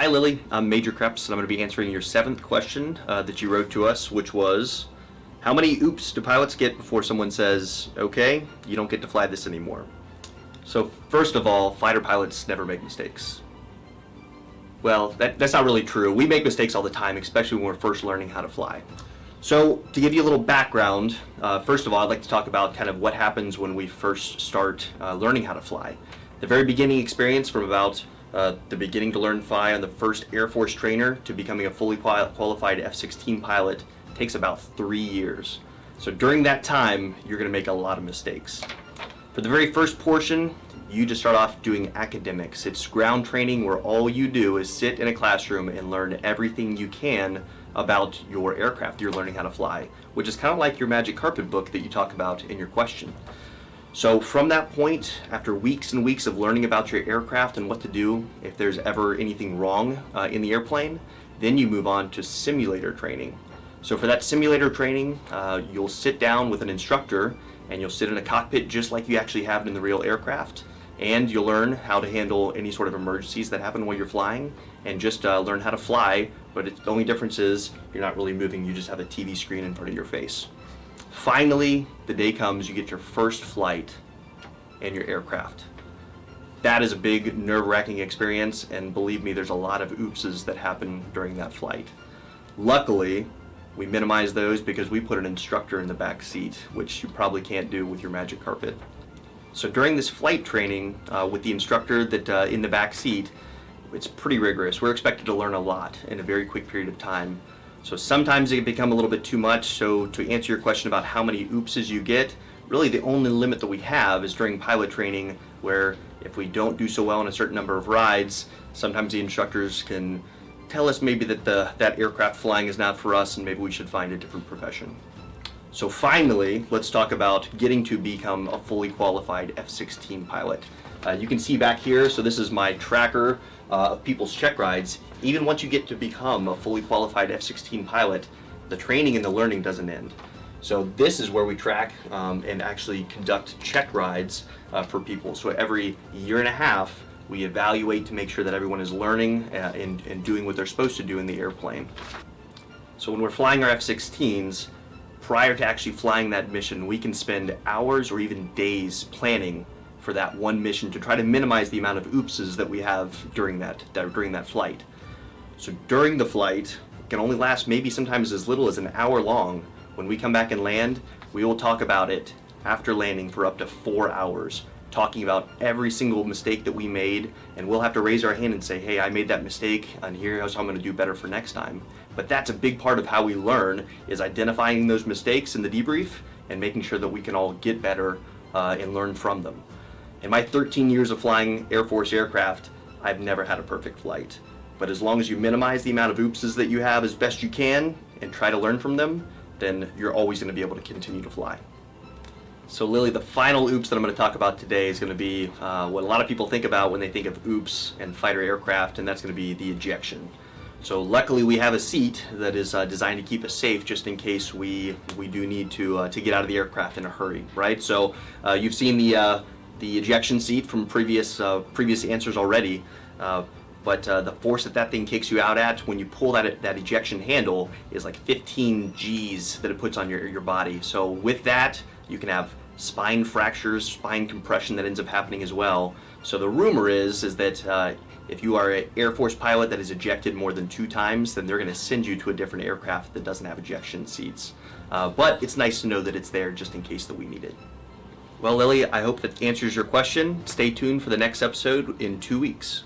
Lily, I'm Major Krepps, and I'm going to be answering your 7th question that you wrote to us, which was, how many oops do pilots get before someone says, okay, you don't get to fly this anymore? So first of all, fighter pilots never make mistakes. Well, that's not really true. We make mistakes all the time, especially when we're first learning how to fly. So to give you a little background, first of all, I'd like to talk about kind of what happens when we first start learning how to fly. The very beginning experience from about the beginning to learn to fly on the first Air Force trainer to becoming a fully qualified F-16 pilot takes about 3 years. So during that time, you're going to make a lot of mistakes. For the very first portion, you just start off doing academics. It's ground training where all you do is sit in a classroom and learn everything you can about your aircraft you're learning how to fly, which is kind of like your magic carpet book that you talk about in your question. So from that point, after weeks and weeks of learning about your aircraft and what to do if there's ever anything wrong in the airplane, then you move on to simulator training. So for that simulator training, you'll sit down with an instructor and you'll sit in a cockpit just like you actually have in the real aircraft, and you'll learn how to handle any sort of emergencies that happen while you're flying and just learn how to fly, but the only difference is you're not really moving, you just have a TV screen in front of your face. Finally, the day comes, you get your first flight in your aircraft. That is a big nerve-wracking experience, and believe me, there's a lot of oopses that happen during that flight. Luckily, we minimize those because we put an instructor in the back seat, which you probably can't do with your magic carpet. So during this flight training with the instructor that in the back seat, it's pretty rigorous. We're expected to learn a lot in a very quick period of time. So sometimes it can become a little bit too much. So to answer your question about how many oopses you get, really the only limit that we have is during pilot training, where if we don't do so well in a certain number of rides, sometimes the instructors can tell us maybe that that aircraft flying is not for us and maybe we should find a different profession. So finally, let's talk about getting to become a fully qualified F-16 pilot. You can see back here, so this is my tracker of people's check rides. Even once you get to become a fully qualified F-16 pilot, the training and the learning doesn't end. So this is where we track and actually conduct check rides for people. So every year and a half, we evaluate to make sure that everyone is learning and doing what they're supposed to do in the airplane. So when we're flying our F-16s, prior to actually flying that mission, we can spend hours or even days planning for that one mission to try to minimize the amount of oopses that we have during that flight. So during the flight, it can only last maybe sometimes as little as an hour long. When we come back and land, we will talk about it after landing for up to 4 hours, talking about every single mistake that we made, and we'll have to raise our hand and say, hey, I made that mistake, and here's how I'm going to do better for next time. But that's a big part of how we learn, is identifying those mistakes in the debrief and making sure that we can all get better and learn from them. In my 13 years of flying Air Force aircraft, I've never had a perfect flight. But as long as you minimize the amount of oopses that you have as best you can and try to learn from them, then you're always going to be able to continue to fly. So Lily, the final oops that I'm going to talk about today is going to be what a lot of people think about when they think of oops and fighter aircraft, and that's going to be the ejection. So luckily we have a seat that is designed to keep us safe just in case we do need to get out of the aircraft in a hurry, right? So you've seen the ejection seat from previous answers already, but the force that thing kicks you out at when you pull that ejection handle is like 15 G's that it puts on your body. So with that, you can have spine fractures, spine compression that ends up happening as well. So the rumor is that if you are an Air Force pilot that is ejected more than 2 times, then they're going to send you to a different aircraft that doesn't have ejection seats. But it's nice to know that it's there just in case that we need it. Well, Lily, I hope that answers your question. Stay tuned for the next episode in 2 weeks.